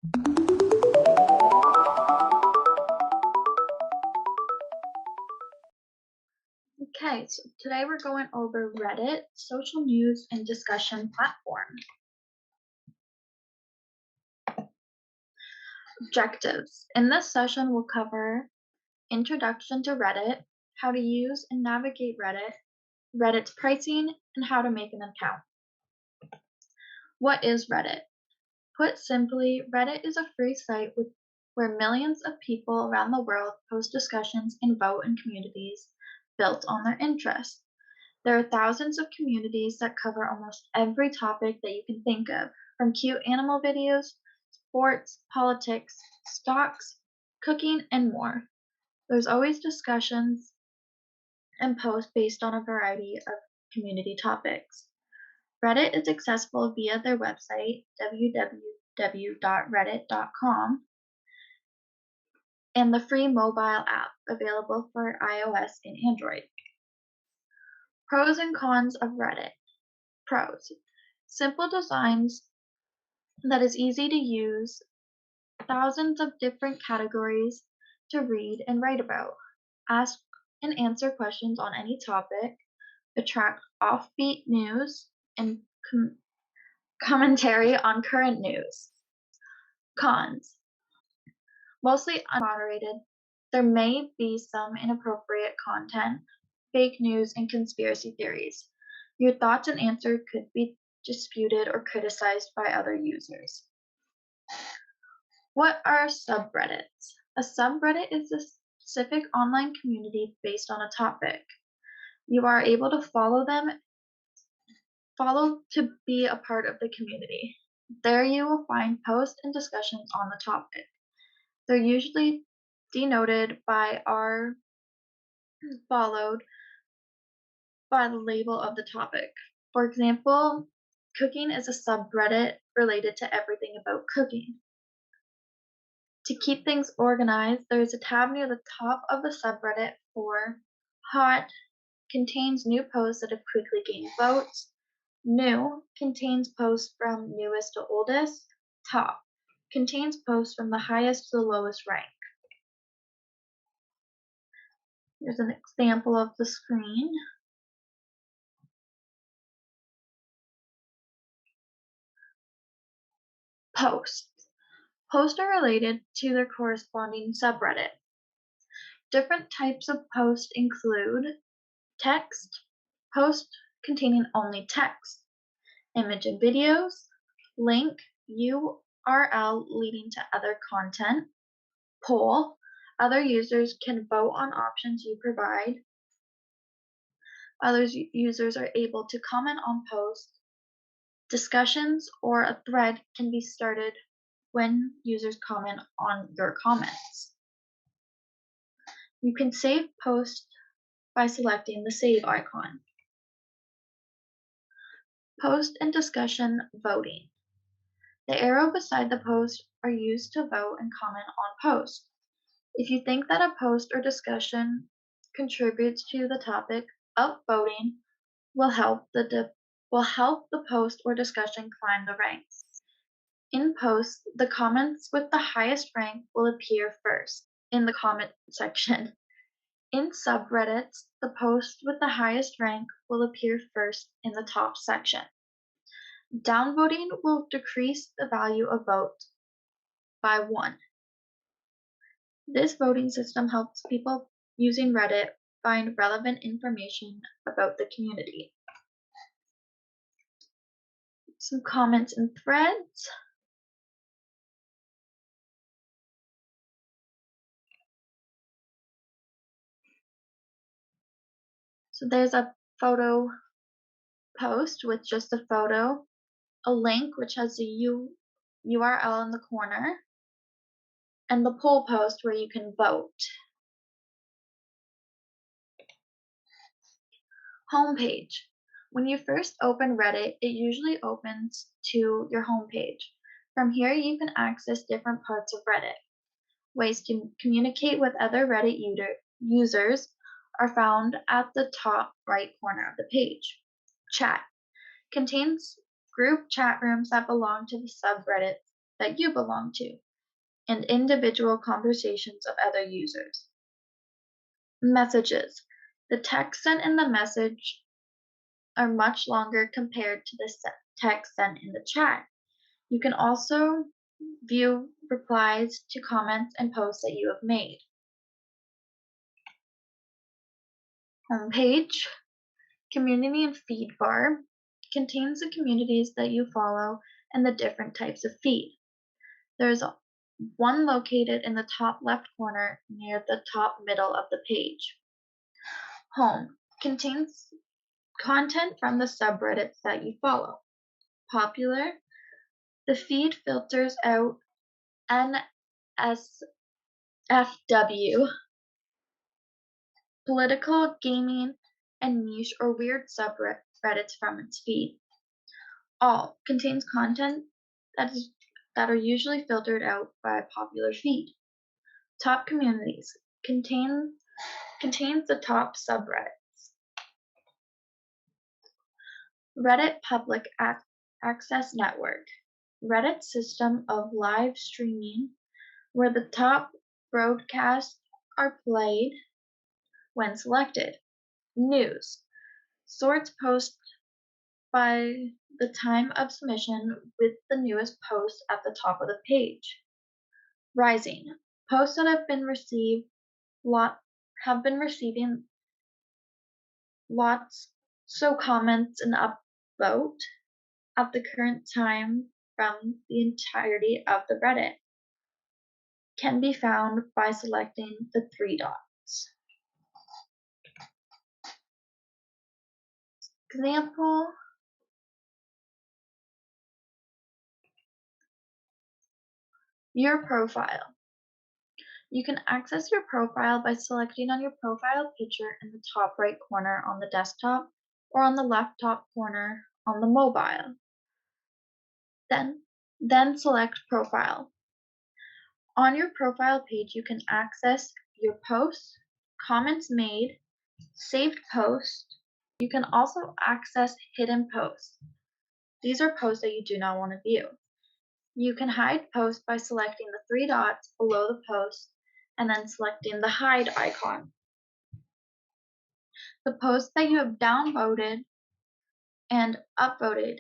Okay, so today we're going over Reddit, social news and discussion platform. Objectives. In this session, we'll cover introduction to Reddit, how to use and navigate Reddit, Reddit's pricing, and how to make an account. What is Reddit? Put simply, Reddit is a free site where millions of people around the world post discussions and vote in communities built on their interests. There are thousands of communities that cover almost every topic that you can think of, from cute animal videos, sports, politics, stocks, cooking, and more. There's always discussions and posts based on a variety of community topics. Reddit is accessible via their website, www.reddit.com, and the free mobile app available for iOS and Android. Pros and cons of Reddit. Pros. Simple designs that is easy to use, thousands of different categories to read and write about, ask and answer questions on any topic, attract offbeat news and commentary on current news. Cons. Mostly unmoderated, there may be some inappropriate content, fake news, and conspiracy theories. Your thoughts and answers could be disputed or criticized by other users. What are subreddits? A subreddit is a specific online community based on a topic. You are able to follow to be a part of the community. There you will find posts and discussions on the topic. They're usually denoted by R followed by the label of the topic. For example, cooking is a subreddit related to everything about cooking. To keep things organized, there is a tab near the top of the subreddit for Hot, contains new posts that have quickly gained votes. New contains posts from newest to oldest. Top contains posts from the highest to the lowest rank. Here's an example of the screen. Posts. Posts are related to their corresponding subreddit. Different types of posts include text, post containing only text, image and videos, link, URL leading to other content, poll, other users can vote on options you provide, other users are able to comment on posts, discussions or a thread can be started when users comment on your comments. You can save posts by selecting the save icon. Post and discussion voting. The arrow beside the post are used to vote and comment on posts. If you think that a post or discussion contributes to the topic, upvoting will help the post or discussion climb the ranks. In posts, the comments with the highest rank will appear first in the comment section. In subreddits, the post with the highest rank will appear first in the top section. Downvoting will decrease the value of vote by 1. This voting system helps people using Reddit find relevant information about the community. Some comments and threads. So there's a photo post with just a photo, a link which has the URL in the corner, and the poll post where you can vote. Homepage. When you first open Reddit, it usually opens to your homepage. From here, you can access different parts of Reddit. Ways to communicate with other Reddit users are found at the top right corner of the page. Chat contains group chat rooms that belong to the subreddit that you belong to, and individual conversations of other users. Messages. The text sent in the message are much longer compared to the text sent in the chat. You can also view replies to comments and posts that you have made. Homepage, community and feed bar contains the communities that you follow and the different types of feed. There's one located in the top left corner near the top middle of the page. Home contains content from the subreddits that you follow. Popular, the feed filters out NSFW, political, gaming, and niche or weird subreddits from its feed. All contains content that are usually filtered out by a popular feed. Top communities contains the top subreddits. Reddit Public Access Network, Reddit's system of live streaming where the top broadcasts are played when selected. News, sorts posts by the time of submission with the newest post at the top of the page. Rising, posts that have been receiving lots so comments and upvote at the current time from the entirety of the Reddit can be found by selecting the three dots. Example, your profile. You can access your profile by selecting on your profile picture in the top right corner on the desktop or on the left top corner on the mobile. Then select Profile. On your profile page, you can access your posts, comments made, saved posts. You can also access hidden posts. These are posts that you do not want to view. You can hide posts by selecting the three dots below the post and then selecting the hide icon. The posts that you have downvoted and upvoted.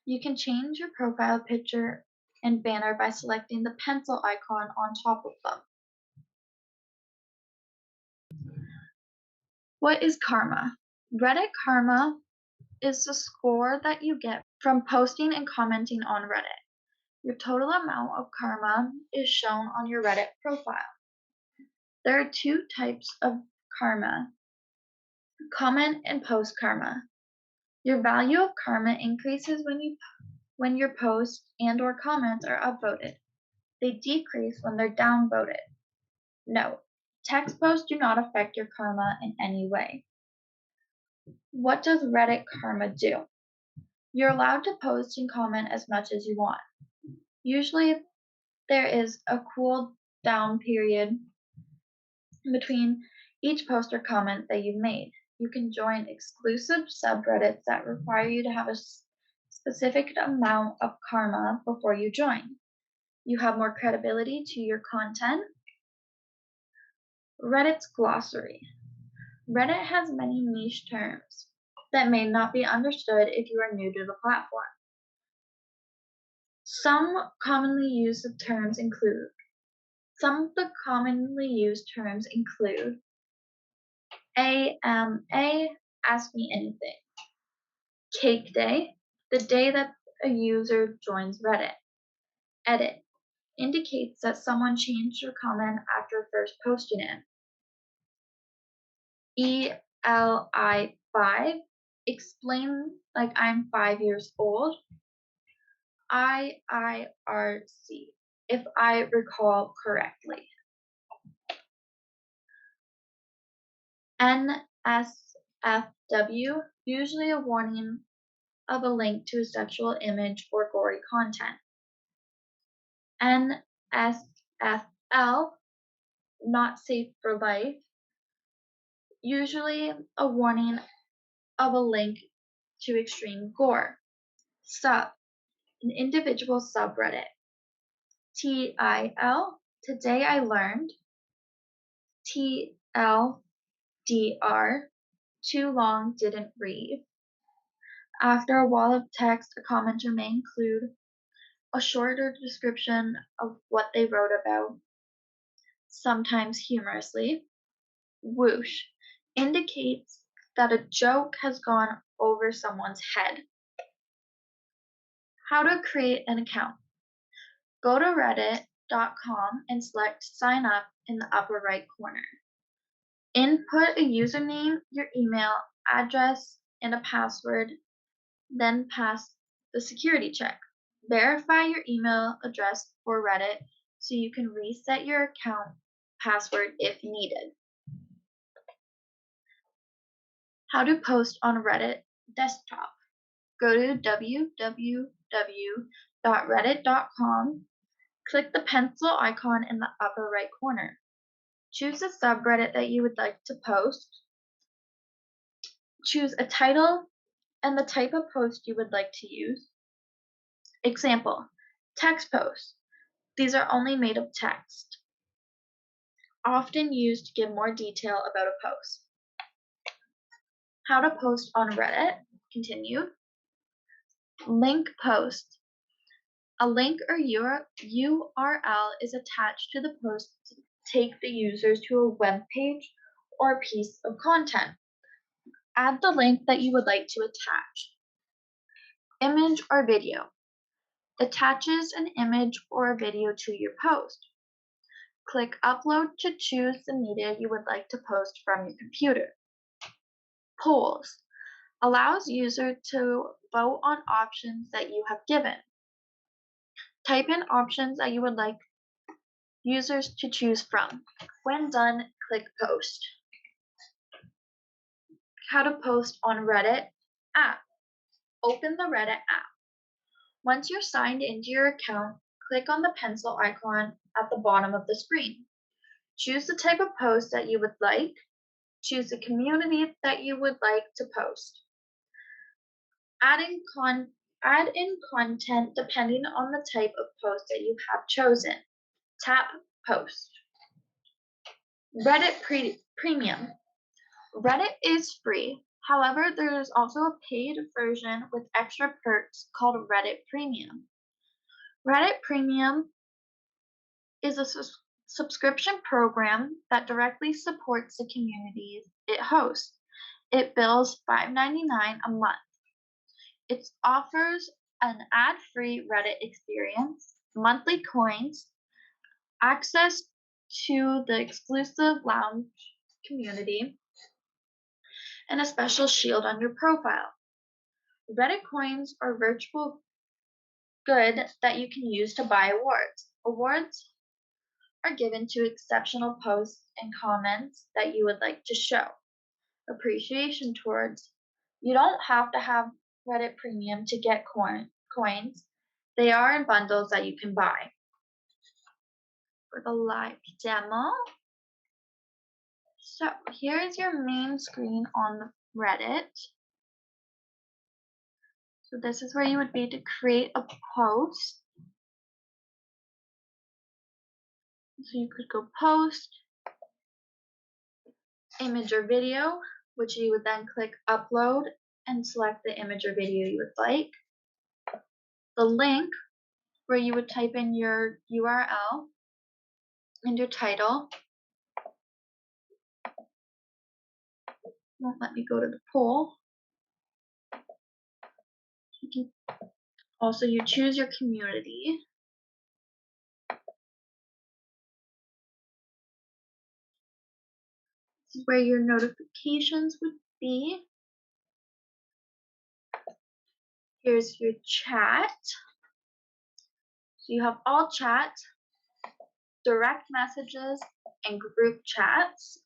You can change your profile picture and banner by selecting the pencil icon on top of them. What is karma? Reddit karma is the score that you get from posting and commenting on Reddit. Your total amount of karma is shown on your Reddit profile. There are two types of karma, comment and post karma. Your value of karma increases when your posts and or comments are upvoted. They decrease when they're downvoted. Note, text posts do not affect your karma in any way. What does Reddit karma do? You're allowed to post and comment as much as you want. Usually there is a cool down period between each post or comment that you've made. You can join exclusive subreddits that require you to have a specific amount of karma before you join. You have more credibility to your content. Reddit's Glossary. Reddit has many niche terms that may not be understood if you are new to the platform. Some of the commonly used terms include AMA, Ask Me Anything. Cake Day, the day that a user joins Reddit. Edit, indicates that someone changed their comment after first posting it. ELI5, explain like I'm 5 years old. IIRC, if I recall correctly. NSFW, usually a warning of a link to a sexual image or gory content. NSFL, not safe for life, usually a warning of a link to extreme gore. Sub, an individual subreddit. TIL, today I learned. TLDR, too long, didn't read. After a wall of text, a commenter may include a shorter description of what they wrote about, sometimes humorously. Whoosh indicates that a joke has gone over someone's head. How to create an account. Go to reddit.com and select sign up in the upper right corner. Input a username, your email address, and a password, then pass the security check. Verify your email address for Reddit so you can reset your account password if needed. How to post on Reddit desktop. Go to www.reddit.com, click the pencil icon in the upper right corner. Choose the subreddit that you would like to post. Choose a title and the type of post you would like to use. Example, text posts. These are only made of text, often used to give more detail about a post. How to post on Reddit. Continue. Link post. A link or URL is attached to the post to take the users to a web page or piece of content. Add the link that you would like to attach. Image or video. Attaches an image or a video to your post. Click Upload to choose the media you would like to post from your computer. Polls. Allows users to vote on options that you have given. Type in options that you would like users to choose from. When done, click Post. How to post on Reddit app. Open the Reddit app. Once you're signed into your account, click on the pencil icon at the bottom of the screen. Choose the type of post that you would like. Choose the community that you would like to post. Add in content depending on the type of post that you have chosen. Tap Post. Reddit Premium. Reddit is free. However, there is also a paid version with extra perks called Reddit Premium. Reddit Premium is a subscription program that directly supports the communities it hosts. It bills $5.99 a month. It offers an ad-free Reddit experience, monthly coins, access to the exclusive lounge community, and a special shield on your profile. Reddit coins are virtual good that you can use to buy awards. Awards are given to exceptional posts and comments that you would like to show appreciation towards. You don't have to have Reddit Premium to get coins. They are in bundles that you can buy. For the live demo, so here is your main screen on Reddit. So this is where you would be to create a post. So you could go post, image or video, which you would then click upload and select the image or video you would like. The link, where you would type in your URL and your title. Won't let me go to the poll. You can also you choose your community. This is where your notifications would be. Here's your chat. So you have all chat, direct messages, and group chats.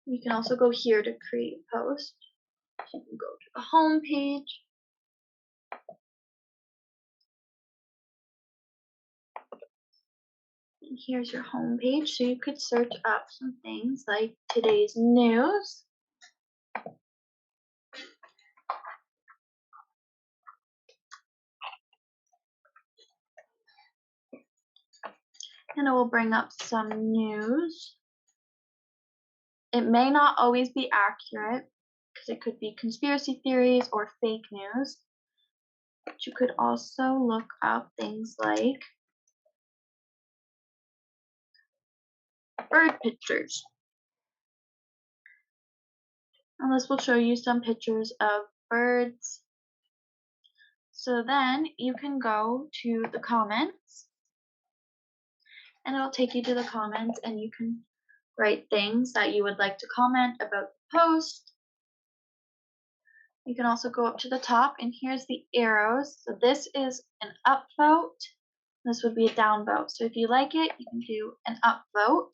You can also go here to create a post. So you can go to the home page. And here's your home page. So you could search up some things like today's news. and it will bring up some news. It may not always be accurate because it could be conspiracy theories or fake news. But you could also look up things like bird pictures. And this will show you some pictures of birds. So then you can go to the comments and it'll take you to the comments and you can write things that you would like to comment about the post. You can also go up to the top and here's the arrows. So this is an up vote. This would be a down vote. So if you like it, you can do an up vote.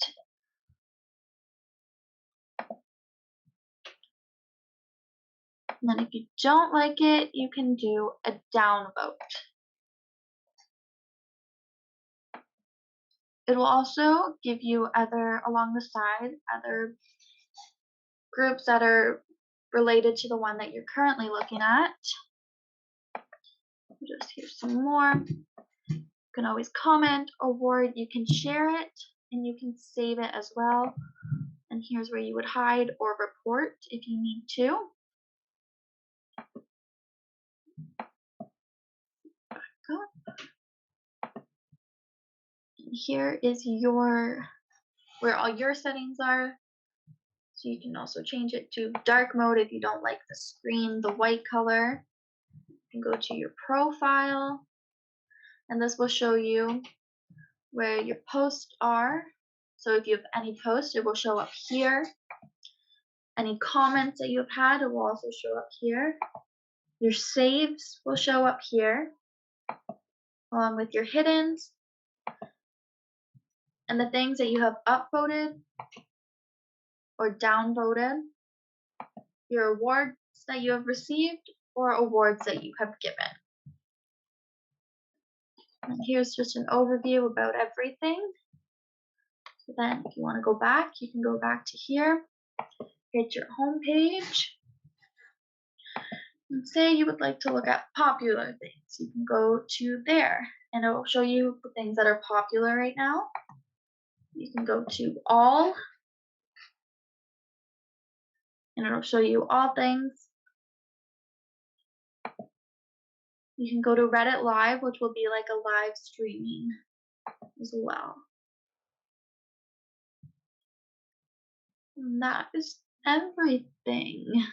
And then if you don't like it, you can do a down vote. It will also give you along the side, other groups that are related to the one that you're currently looking at. Just here's some more. You can always comment, award, you can share it, and you can save it as well. And here's where you would hide or report if you need to. Here is where all your settings are. So you can also change it to dark mode if you don't like the screen, the white color. You can go to your profile, and this will show you where your posts are. So if you have any posts, it will show up here. Any comments that you have had, it will also show up here. Your saves will show up here, along with your hiddens, and the things that you have upvoted or downvoted, your awards that you have received, or awards that you have given. And here's just an overview about everything. So then if you want to go back, you can go back to here, hit your home page, and say you would like to look at popular things. You can go to there, and it will show you the things that are popular right now. You can go to all, and it'll show you all things. You can go to Reddit Live, which will be like a live streaming as well. And that is everything.